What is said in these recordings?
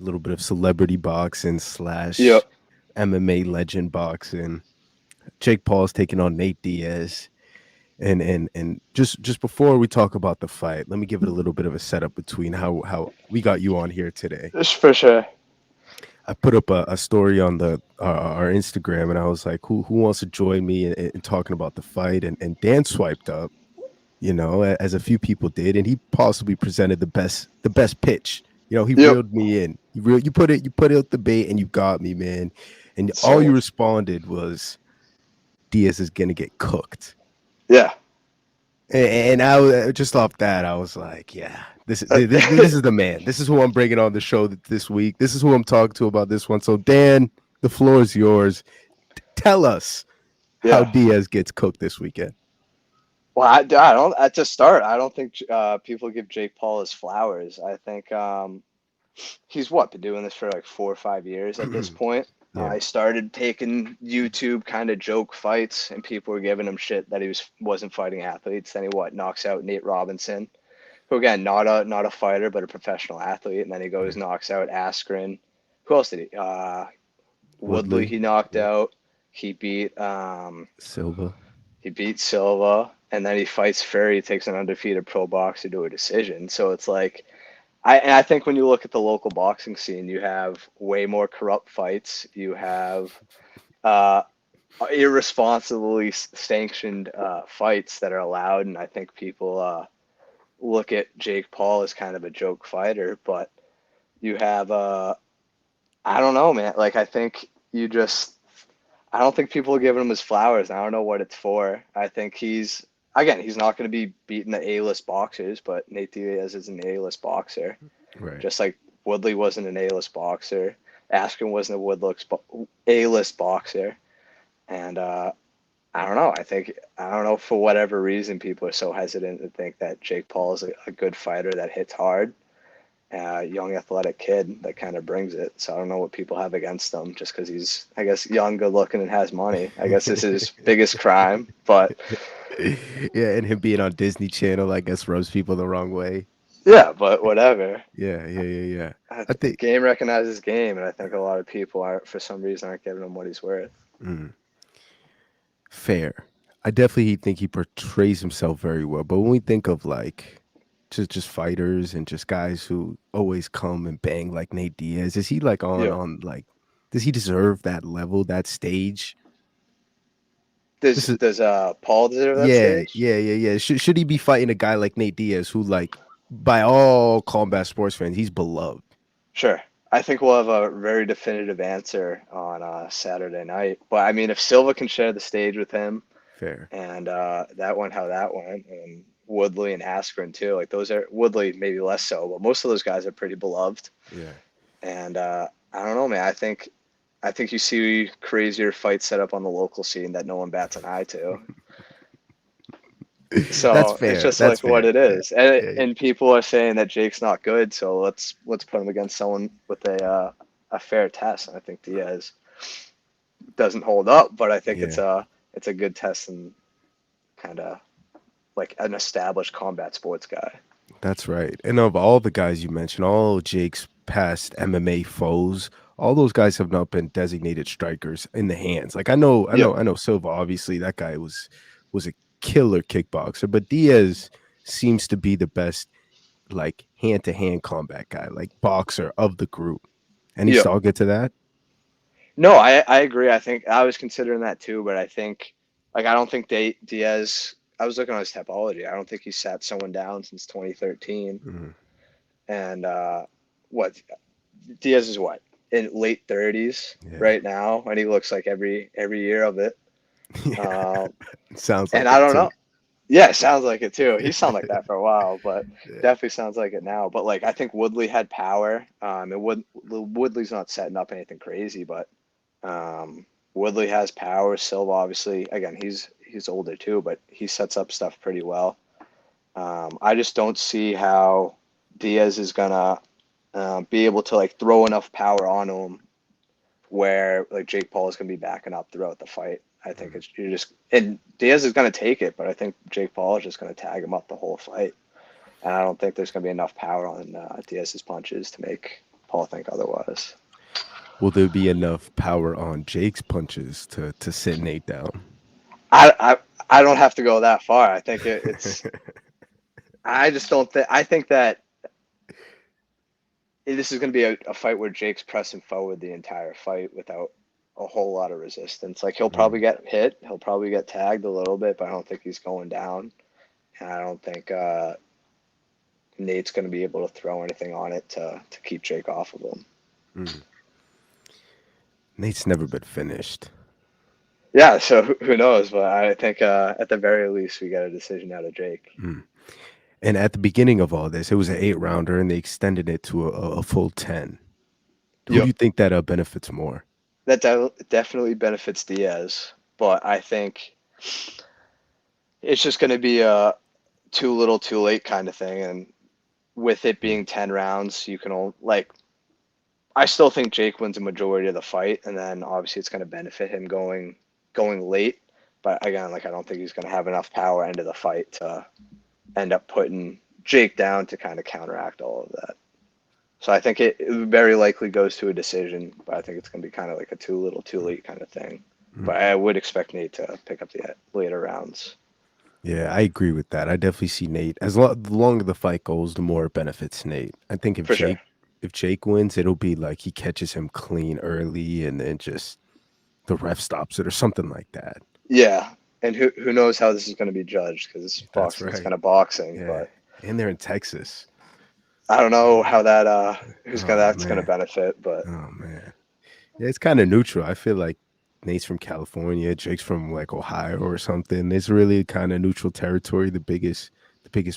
a little bit of celebrity boxing Yep. slash MMA legend boxing. Jake Paul's taking on Nate Diaz. And just before we talk about the fight, let me give it a little bit of a setup between how we got you on here today. Just for sure. I put up a story on the our Instagram, and I was like, who wants to join me in talking about the fight? And Dan swiped up, as a few people did, and he possibly presented the best pitch. He Yep. reeled me in. You put out the bait, and you got me, man. And all you Sold. responded was Diaz is gonna get cooked. Yeah. And just off that, I was like, yeah, Uh, this is the man. This is who I'm bringing on the show this week. This is who I'm talking to about this one. So Dan, the floor is yours. Tell us how yeah. Diaz gets cooked this weekend. Well, I don't. At to start, I don't think people give Jake Paul his flowers. I think he's been doing this for like 4 or 5 years at this point. Yeah, He started taking YouTube kind of joke fights, and people were giving him shit that he wasn't fighting athletes. Then he knocks out Nate Robinson, who again not a fighter but a professional athlete. And then he goes right. knocks out Askren. Who else did he? Woodley Woodley, he knocked yeah, out. He Silva. beat Silva, and then he fights Fury. He takes an undefeated pro boxer to a decision. So it's like I think when you look at the local boxing scene, you have way more corrupt fights. You have uh, irresponsibly sanctioned fights that are allowed, and I think people look at Jake Paul as kind of a joke fighter. But you have I don't know, man. Like I don't think people are giving him his flowers. I don't know what it's for. I think he's not going to be beating the A-list boxers, but Nate Diaz is an A-list boxer. Right. Just like Woodley wasn't an A-list boxer, Askren wasn't A-list boxer, and I don't know. I don't know for whatever reason people are so hesitant to think that Jake Paul is a good fighter that hits hard, young athletic kid that kind of brings it. So I don't know what people have against him just because he's I guess young, good looking, and has money. I guess this is his biggest crime, but Yeah, and him being on Disney Channel, I guess, rubs people the wrong way. yeah, but whatever. Yeah, yeah, yeah, yeah. I think Game recognizes game, and I think a lot of people are for some reason aren't giving him what he's worth. mm, fair. I definitely think he portrays himself very well. But when we think of like just fighters and just guys who always come and bang like Nate Diaz, is he like on Yeah. on like does he deserve that level, that stage? Does This is does Paul deserve that yeah, stage? yeah, yeah, yeah. Should he be fighting a guy like Nate Diaz who like by all combat sports fans, he's beloved. Sure. I think we'll have a very definitive answer on Saturday night. But I mean, if Silva can share the stage with him, Fair. and that went how that went, and Woodley and Askren too, like those are Woodley maybe less so, but most of those guys are pretty beloved. Yeah. And I don't know, man. I think you see crazier fights set up on the local scene that no one bats an eye to. That's So it's fair. just That's like what fair. it Yeah. is, and Yeah. and people are saying that Jake's not good, so let's put him against someone with a fair test. And I think Diaz doesn't hold up, but I think Yeah. it's a good test and kind of like an established combat sports guy. That's right. And of all the guys you mentioned, all Jake's past MMA foes, all those guys have not been designated strikers in the hands. Like Yep. I know Silva, obviously that guy was a killer kickboxer, but Diaz seems to be the best like hand to hand combat guy, like boxer of the group. Any Yep. saw get to that? No, I agree. I think I was considering that too, but I think like I don't think Diaz. I was looking on his topology. I don't think he sat someone down since 2013. Mhm. And what Diaz is what in late 30s Yeah. right now, and he looks like every year of it. Yeah. Um, Sounds and like I it don't too. know. Yeah, it sounds like it too. He sounded like that for a while, but Yeah. definitely sounds like it now. But like I think Woodley had power. Woodley's not setting up anything crazy, but Woodley has power. Silva obviously, again, he's older too, but he sets up stuff pretty well. I just don't see how Diaz is gonna be able to like throw enough power on him where like Jake Paul is gonna be backing up throughout the fight. I think Mhm. it's you're just and Diaz is gonna take it, but I think Jake Paul is just gonna tag him up the whole fight, and I don't think there's gonna be enough power on Diaz's punches to make Paul think otherwise. Will there be enough power on Jake's punches to sit Nate down? I, I I don't have to go that far. I think it's. I just don't think. I think that this is going to be a fight where Jake's pressing forward the entire fight without a whole lot of resistance. Like he'll probably Mm, get hit, he'll probably get tagged a little bit, but I don't think he's going down. And I don't think Nate's going to be able to throw anything on it to keep Jake off of him. mm. Nate's never been finished. Yeah, so who knows? But I think at the very least we get a decision out of Jake. Mm. And at the beginning of all this, it was an 8 rounder, and they extended it to a full 10. Who do Yep, you think that benefits more? that definitely benefits Diaz, but I think it's just going to be a too little, too late kind of thing. And with it Mm, being 10 rounds, you can only like. I still think Jake wins a majority of the fight, and then obviously it's going to benefit him going late. But again, like I don't think he's going to have enough power into the fight to end up putting Jake down to kind of counteract all of that. So I think it very likely goes to a decision, but I think it's going to be kind of like a too little, too mm, late kind of thing. mm. But I would expect Nate to pick up the later rounds Yeah, I agree with that. I definitely see Nate. The longer the fight goes, the more it benefits Nate. I think for sure. if Jake wins, it'll be like he catches him clean early, and then just the ref stops it or something like that. Yeah, and who knows how this is going to be judged because That's boxing is right. kind of boxing. Yeah, But and they're in Texas. I don't know how that who's gonna Oh that's gonna man. benefit. But Oh man. Yeah, it's kind of neutral. I feel like Nate's from California, Jake's from like Ohio or something. It's really kind of neutral territory, the biggest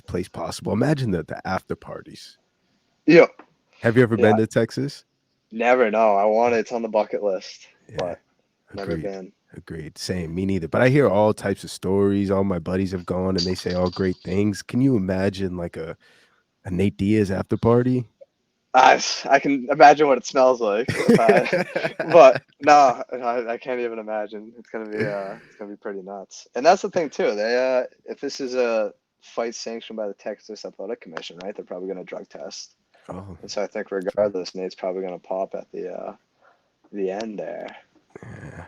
place possible. Imagine the after parties. yeah, Have you ever yeah, been to Texas? never know. I want it. It's on the bucket list, Yeah, but never agreed. been. Agreed. Same. Me neither. But I hear all types of stories. All my buddies have gone and they say all great things. Can you imagine like a Nate Diaz after party? I can imagine what it smells like if I, but no, I can't even imagine. It's gonna be pretty nuts. And that's the thing too. They if this is a fight sanctioned by the Texas Athletic Commission, right? They're probably gonna drug test. Oh, And so I think that's right. regardless, Nate's probably gonna pop at the end there. Yeah.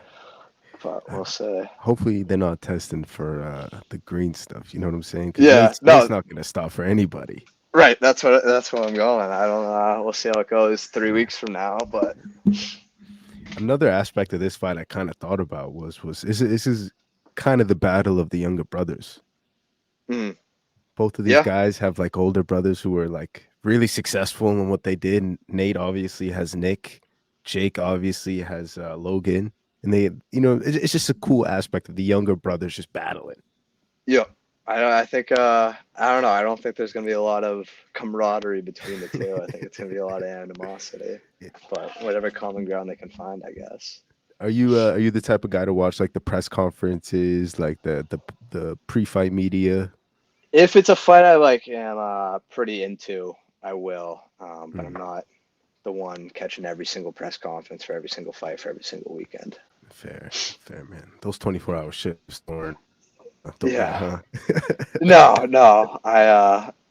But Uh, we'll see. Hopefully they're not testing for the green stuff. You know what I'm saying? Because Yeah, Nate's no, not gonna stop for anybody. right. That's what I'm going. I don't. We'll see how it goes 3 weeks from now. But Another aspect of this fight I kind of thought about was this is kind of the battle of the younger brothers. mm, Both of these yeah, guys have like older brothers who were like really successful in what they did. Nate obviously has Nick, Jake obviously has Logan, and it's just a cool aspect of the younger brothers just battling. yeah. I think I don't know. I don't think there's gonna be a lot of camaraderie between the two. I think it's gonna be a lot of animosity. But whatever common ground they can find, I guess. Are you the type of guy to watch like the press conferences, like the pre-fight media? If it's a fight I like am pretty into, I will. But I'm Mm, not the one catching every single press conference for every single fight for every single weekend. fair, fair man. Those 24-hour shifts aren't the way, Yeah. huh? No, no.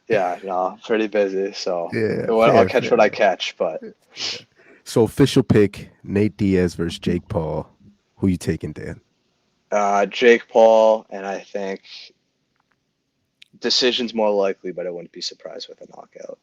Yeah, no, pretty busy. So Yeah, I'll fair, catch what fair. I catch. But Yeah. So official pick: Nate Diaz versus Jake Paul. Who you taking, Dan? Jake Paul, and I think decision's more likely, but I wouldn't be surprised with a knockout.